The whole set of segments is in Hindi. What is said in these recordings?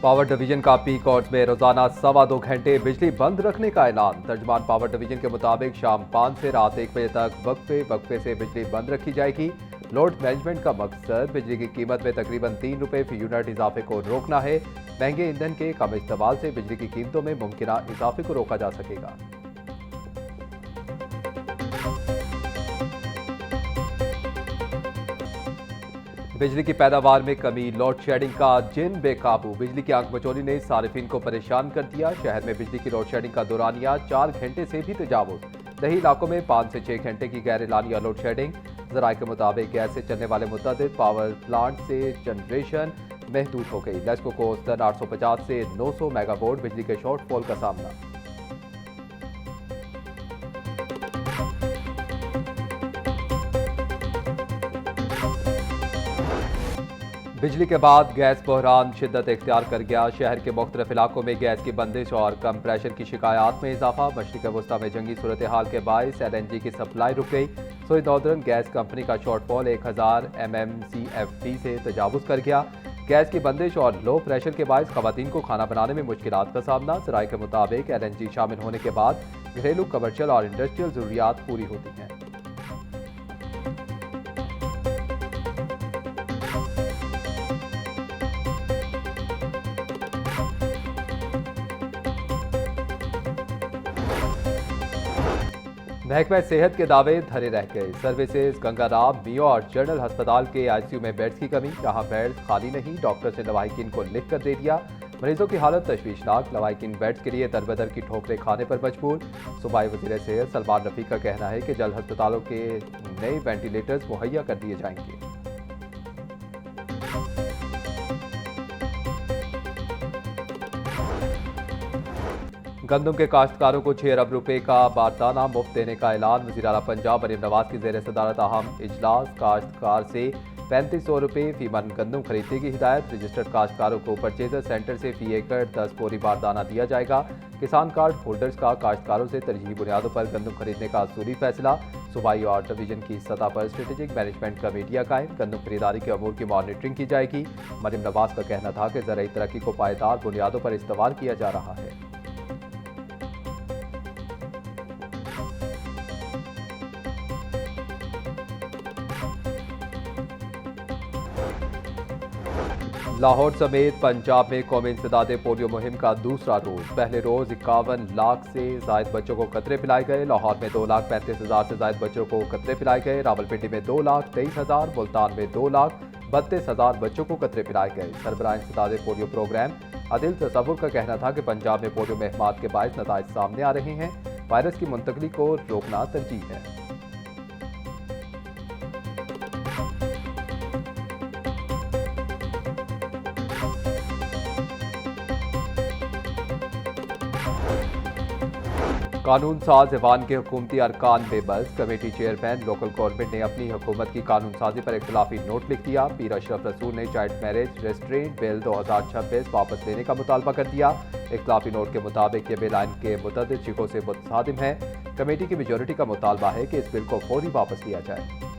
पावर डिवीजन का पीक आवर्स में रोजाना 2.25 घंटे बिजली बंद रखने का ऐलान। तर्जमान पावर डिवीजन के मुताबिक शाम 5 से रात 1 बजे तक वक्फे से बिजली बंद रखी जाएगी। लोड मैनेजमेंट का मकसद बिजली की कीमत में तकरीबन 3 रुपये फी यूनिट इजाफे को रोकना है। महंगे ईंधन के कम इस्तेमाल से बिजली की कीमतों में मुमकिन इजाफे को रोका जा सकेगा। बिजली की पैदावार में कमी, लोड शेडिंग का जिन बेकाबू। बिजली की आंख मचोली ने सारिफिन को परेशान कर दिया। शहर में बिजली की लोड शेडिंग का दौरानिया 4 घंटे से भी तजावुज। दही इलाकों में 5 से 6 घंटे की गैर एलानिया लोड शेडिंग। जराये के मुताबिक गैस से चलने वाले मुतअद्दिद पावर प्लांट से जनरेशन महदूद हो गई। लेस्को को औसतन 850 से 900 मेगावाट बिजली के शॉर्टफॉल का सामना। बिजली के बाद गैस बहरान शिद्दत इख्तियार कर गया। शहर के मुख्तलिफ इलाकों में गैस की बंदिश और कम प्रेशर की शिकायत में इजाफा। मशरिक़ वस्ता में जंगी सूरत हाल के बायस LNG की सप्लाई रुक गई। सोई नॉर्दर्न गैस कंपनी का शॉर्टफॉल 1000 MMCFD से तजावुज कर गया। गैस की बंदिश और लो प्रेशर के बायस खवातीन को खाना बनाने में मुश्किलात का सामना। जराये के मुताबिक LNG शामिल होने के बाद घरेलू, कमर्शियल और इंडस्ट्रियल जरूरियात पूरी होती हैं। महकमा सेहत के दावे धरे रह गए। सर्विसेज, गंगाराम, मियो और जनरल अस्पताल के ICU में बेड्स की कमी। जहां बेड्स खाली नहीं, डॉक्टर्स ने लवाहिकीन को लिख कर दे दिया। मरीजों की हालत तशवीशनाक, लवाहिकीन बेड्स के लिए दरबदर की ठोकरें खाने पर मजबूर। सूबाई वज़ीर सेहत सलमान रफी का कहना है कि जल्द अस्पतालों के नए वेंटिलेटर्स मुहैया कर दिए जाएंगे। गंदम के काश्तकारों को 6 अरब रुपए का बारदाना मुफ्त देने का ऐलान। वज़ीर आला पंजाब मरीम नवाज की ज़ेर सदारत अहम इजलास। काश्तकार से 3500 रुपये फी मन गंदम खरीदने की हिदायत। रजिस्टर्ड काश्तकारों को परचेजर सेंटर से फी एकड़ 10 बोरी बारदाना दिया जाएगा। किसान कार्ड होल्डर्स का काश्तकारों से तरजीही बुनियादों पर गंदम खरीदने का असूली फैसला। सूबाई और डिवीजन की सतह पर स्ट्रेटेजिक मैनेजमेंट कमेटियां कायम। गंदम खरीदारी के अमूर की मॉनिटरिंग की जाएगी। मरीम नवाज का कहना था कि ज़राई तरक्की को पायदार बुनियादों पर इस्तेमाल किया जा रहा है। लाहौर समेत पंजाब में कौमी इंसदाद पोलियो मुहिम का दूसरा रोज। पहले रोज 51 लाख से जायद बच्चों को कतरे पिलाए गए। लाहौर में 2,35,000 से जायद बच्चों को कतरे पिलाए गए। रावलपिंडी में 2,23,000, मुल्तान में 2,32,000 बच्चों को कतरे पिलाए गए। सरबराह इंसदाद पोलियो प्रोग्राम आदिल तसव्वुर का कहना था कि पंजाब में पोलियो महमात के बायस नताइज सामने आ रहे हैं। वायरस की मुंतकली को रोकना तरजीह है। कानून साज ऐवान के हुकूमती अरकान बेबस। कमेटी चेयरमैन लोकल गवर्नमेंट ने अपनी हुकूमत की कानून साजी पर इख्तिलाफी नोट लिख दिया। पीर अशरफ रसूल ने चाइल्ड मैरिज रेस्ट्रेंट बिल 2026 वापस लेने का मुतालबा कर दिया। इख्तिलाफी नोट के मुताबिक ये बिल आइन के मुतअद्दिद शिकों से मुतसादिम है। कमेटी की मेजोरिटी का मुतालबा है कि इस बिल को फौरी वापस लिया जाए।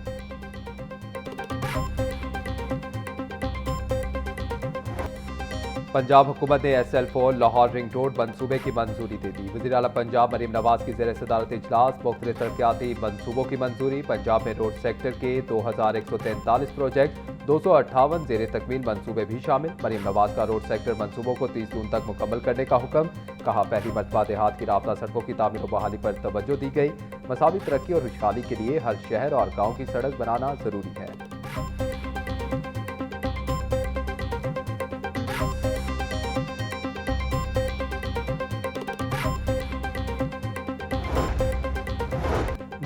पंजाब हुकूमत ने SL4 लाहौर रिंग रोड मनसूबे की मंजूरी दे दी। वज़ीर आला पंजाब मरीम नवाज की ज़ेर सदारत इजलास। मुख्तलिफ तरक्याती मनसूबों की मंजूरी। पंजाब में रोड सेक्टर के 2143 प्रोजेक्ट, 258 ज़ेर तकमील मनसूबे भी शामिल। मरीम नवाज का रोड सेक्टर मनसूबों को 30 जून तक मुकम्मल करने का हुक्म। कहा, पहली मरतबा देहात की राबता सड़कों की तामीर व बहाली पर तवज्जो दी गई। मसावी तरक्की और खुशहाली के लिए हर शहर और गाँव की सड़क बनाना जरूरी है।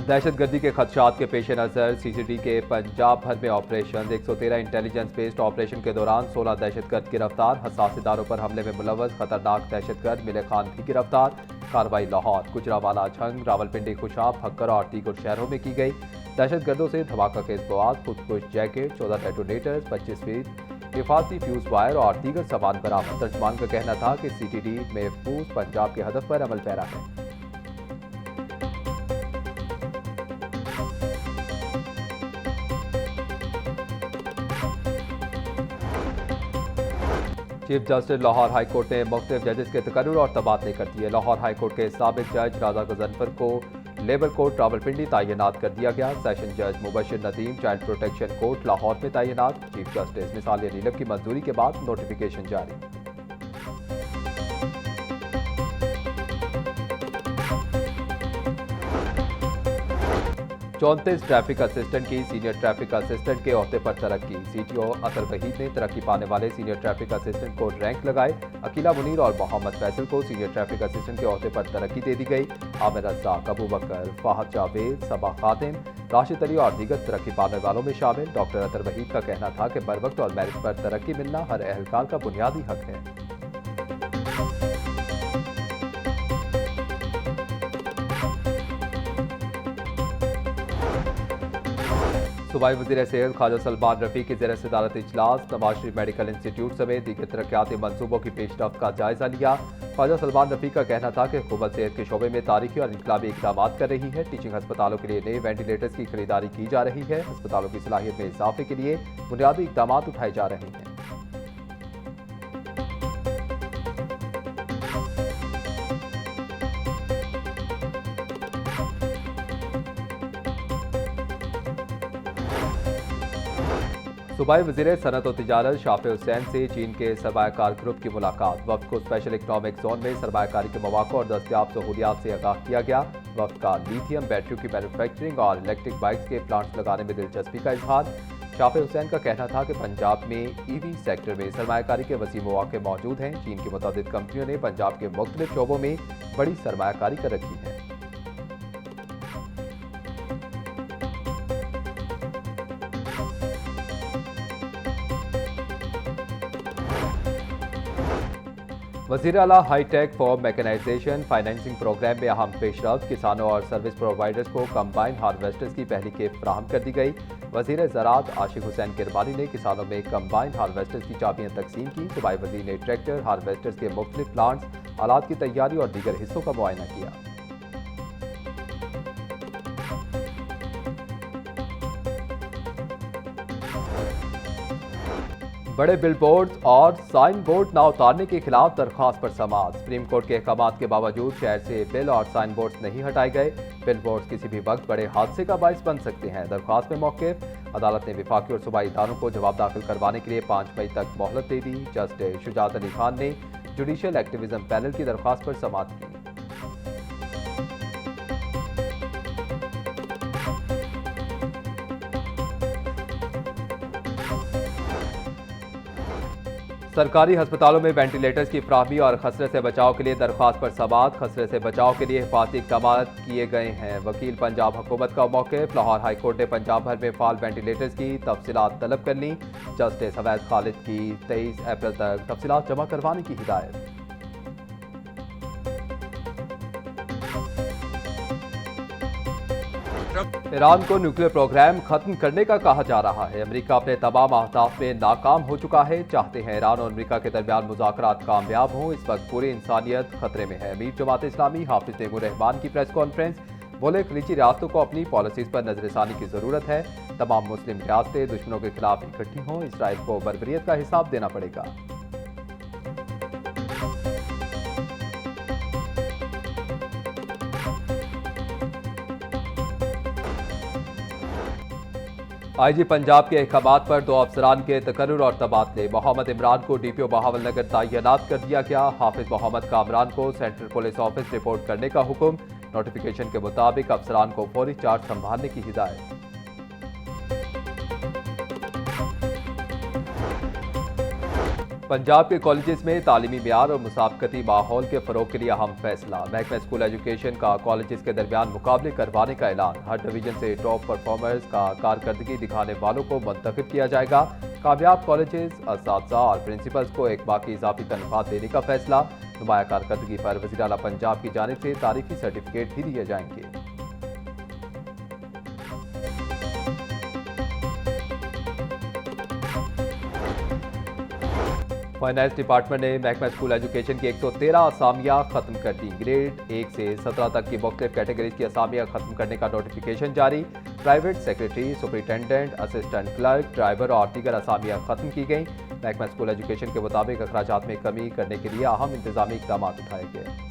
दहशतगर्दी के खदशात के पेश नज़र CCD के पंजाब भर में ऑपरेशन। 113 इंटेलिजेंस बेस्ड ऑपरेशन के दौरान 16 दहशतगर्द गिरफ्तार। हसास इदारों पर हमले में मुलव्वस खतरनाक दहशतगर्द मिले खान भी गिरफ्तार। कार्रवाई लाहौर, गुजरावाला, झंग, रावलपिंडी, खुशाब, भक्कर और दीगर शहरों में की गई। दहशतगर्दों से धमाका खेज बवाद, खुदकुश जैकेट, 14 डेटोनेटर्स, 25 फीट हिफाजती फ्यूज वायर और दीगर सामान बरामद। तर्जमान का कहना था कि CTD महफूज पंजाब के हदफ पर अमल पैरा है। Chief justice Lahore high court ने मुख्तलिफ जजेस के तकर्रुर और तबादले कर दिए। लाहौर हाई कोर्ट के साबिक जज राजा गजनफर को लेबर कोर्ट रावलपिंडी तैनात कर दिया गया। सेशन जज Mubashir Nadeem child protection court Lahore में तैनात। चीफ जस्टिस मिसाल नीलम की मंजूरी के बाद नोटिफिकेशन जारी। 34 ट्रैफिक असिस्टेंट की सीनियर ट्रैफिक असिस्टेंट के ओहदे पर तरक्की। सीटीओ अतर वहीद ने तरक्की पाने वाले सीनियर ट्रैफिक असिस्टेंट को रैंक लगाए। अकीला मुनीर और मोहम्मद फैसल को सीनियर ट्रैफिक असिस्टेंट के ओहदे पर तरक्की दे दी गई। आमिर रज़ाक, अबू बकर, फाहद जावेद, सबा खातिम, राशिद अली और दीगर तरक्की पाने वालों में शामिल। डॉक्टर अतर वहीद का कहना था कि बर वक्त और मेरिट पर तरक्की मिलना हर एहलकार का बुनियादी हक है। सूबाई वज़ीर सेहत ख्वाजा सलमान रफ़ी की ज़ेर सदारत इजलास नवाज शरीफ मेडिकल इंस्टीट्यूट समेत दीगर तरक्याती मनसूबों की पेशरफ्त का जायजा लिया। ख्वाजा सलमान रफ़ी का कहना था कि हुकूमत सेहत के शोबे में तारीखी और इनकलाबी इक़दाम कर रही है। टीचिंग अस्पतालों के लिए नए वेंटिलेटर्स की खरीदारी की जा रही है। अस्पतालों की सलाहियत में इजाफे के लिए बुनियादी इक़दाम उठाए जा रहे हैं। सूबाई वज़ीर सनत और तिजारत शाफे हुसैन से चीन के सरमायाकार ग्रुप की मुलाकात। वफ्द को स्पेशल इकनॉमिक जोन में सरमायाकारी के मौक़ों और दस्तियाब सहूलियात से आगाह किया गया। वफ्द का लिथियम बैटरियों की मैन्युफैक्चरिंग और इलेक्ट्रिक बाइक्स के प्लांट्स लगाने में दिलचस्पी का इजहार। शाफे हुसैन का कहना था कि पंजाब में ईवी सेक्टर में सरमायाकारी के वसी मौक़े मौजूद हैं। चीन की मुतअद्दिद कंपनियों ने पंजाब के मुख्तलिफ शोबों में बड़ी सरमायाकारी कर रखी है। वज़ीर आला hi-tech for mechanization financing program में अहम पेशरफ्त। किसानों और सर्विस प्रोवाइडर्स को कंबाइन हार्वेस्टर्स की पहली खेप फराहम कर दी गई। वज़ीर ज़राअत आशिक हुसैन किरमानी ने किसानों में कंबाइन हार्वेस्टर्स की चाबियां तकसीम की। सूबाई वज़ीर ने ट्रैक्टर हार्वेस्टर्स के मुख्तलिफ प्लांट्स, आलात की तैयारी और दीगर हिस्सों का मुआयना किया। बड़े बिलबोर्ड और साइन बोर्ड न उतारने के खिलाफ दरख्वास्त पर समाअत। सुप्रीम कोर्ट के अहकामात के बावजूद शहर से बिल और साइन बोर्ड नहीं हटाए गए। बिलबोर्ड किसी भी वक्त बड़े हादसे का बाइस बन सकते हैं। दरख्वास्त में मौक़िफ़। अदालत ने विफाकी और सूबाई इदारों को जवाब दाखिल करवाने के लिए 5 मई तक मोहलत दे दी। जस्टिस शुजात अली खान ने जुडिशल एक्टिविज्म पैनल की दरख्वास्त पर समाअत की। सरकारी अस्पतालों में वेंटिलेटर्स की फराहमी और खसरे से बचाव के लिए दरख्वास्त पर समाअत। खसरे से बचाव के लिए हिफाजती इक़दाम किए गए हैं। वकील पंजाब हुकूमत का मौक़िफ़। लाहौर हाई कोर्ट ने पंजाब भर में फ़ाल वेंटिलेटर्स की तफसीलात तलब कर ली। जस्टिस अवैध खालिद की 23 अप्रैल तक तफसीलात जमा करवाने की हिदायत। ईरान को न्यूक्लियर प्रोग्राम खत्म करने का कहा जा रहा है। अमेरिका अपने तमाम अहदाफ में नाकाम हो चुका है। चाहते हैं ईरान और अमेरिका के दरमियान मुज़ाकरात कामयाब हों। इस वक्त पूरी इंसानियत खतरे में है। अमीर जमात इस्लामी हाफिज तैमूर रहमान की प्रेस कॉन्फ्रेंस। बोले, खलीजी रियासतों को अपनी पॉलिसीज पर नजरसानी की जरूरत है। तमाम मुस्लिम रियासतें दुश्मनों के खिलाफ इकट्ठी हों। इसराइल को बर्बरियत का हिसाब देना पड़ेगा। आईजी पंजाब के अहकामात पर 2 अफसरान के तकर्रुर और तबादले। मोहम्मद इमरान को डीपीओ बहावलनगर तैनात कर दिया गया। हाफिज मोहम्मद कामरान को सेंट्रल पुलिस ऑफिस रिपोर्ट करने का हुक्म। नोटिफिकेशन के मुताबिक अफसरान को फौरी चार्ज संभालने की हिदायत। पंजाब के कॉलेजेस में तालीमी मियार और मुसाबकती माहौल के फरोग के लिए अहम फैसला। महकमा स्कूल एजुकेशन का कॉलेजेस के दरमियान मुकाबले करवाने का ऐलान। हर डिवीजन से टॉप परफॉर्मर्स का कारकर्दगी दिखाने वालों को मुंतखब किया जाएगा। कामयाब कॉलेजेस, असातिज़ा और प्रिंसिपल्स को एक बाकी इजाफी तनख्वाह देने का फैसला। नुमाया कारकर्दगी पर वज़ीर आला पंजाब की जानिब से तारीखी सर्टिफिकेट भी दिए जाएंगे। फाइनेंस डिपार्टमेंट ने महकमा स्कूल एजुकेशन की 113 असामियाँ खत्म कर दी। ग्रेड 1 से 17 तक की मुख्तलिफ कैटेगरीज की असामियाँ खत्म करने का नोटिफिकेशन जारी। Private secretary, superintendent, assistant clerk, driver और दीगर असामियाँ खत्म की गई। महकमा स्कूल एजुकेशन के मुताबिक अखराजात में कमी करने के लिए अहम इंतजामी इकदाम उठाए गए।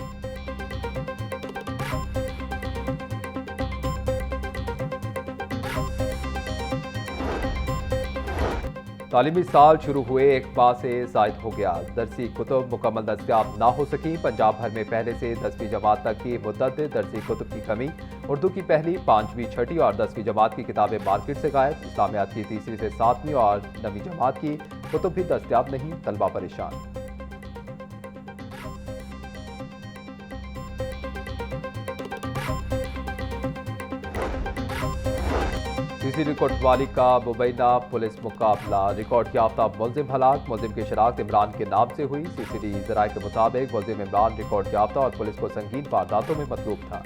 तालीमी साल शुरू हुए एक माह से जायद हो गया। दरसी कुतुब मुकम्मल दस्तियाब ना हो सकी। पंजाब भर में पहले से 10वीं जमात तक की मुद्दत दरसी कुतुब की कमी। उर्दू की पहली, 5वीं, 6वीं और 10वीं जमात की किताबें मार्केट से गायब। इस्लामियात की 3री से 7वीं और 9वीं जमात की कुतुब भी दस्तियाब नहीं। तलबा परेशान। सीसीडी कोतवाली का मुबैना पुलिस मुकाबला। रिकॉर्ड याफ्ता मुलजिम हलाक। मुलजिम की शनाख्त इमरान के नाम से हुई। सीसीडी जराये के मुताबिक मुलजिम इमरान रिकॉर्ड याफ्ता और पुलिस को संगीन वारदातों में मतलूब था।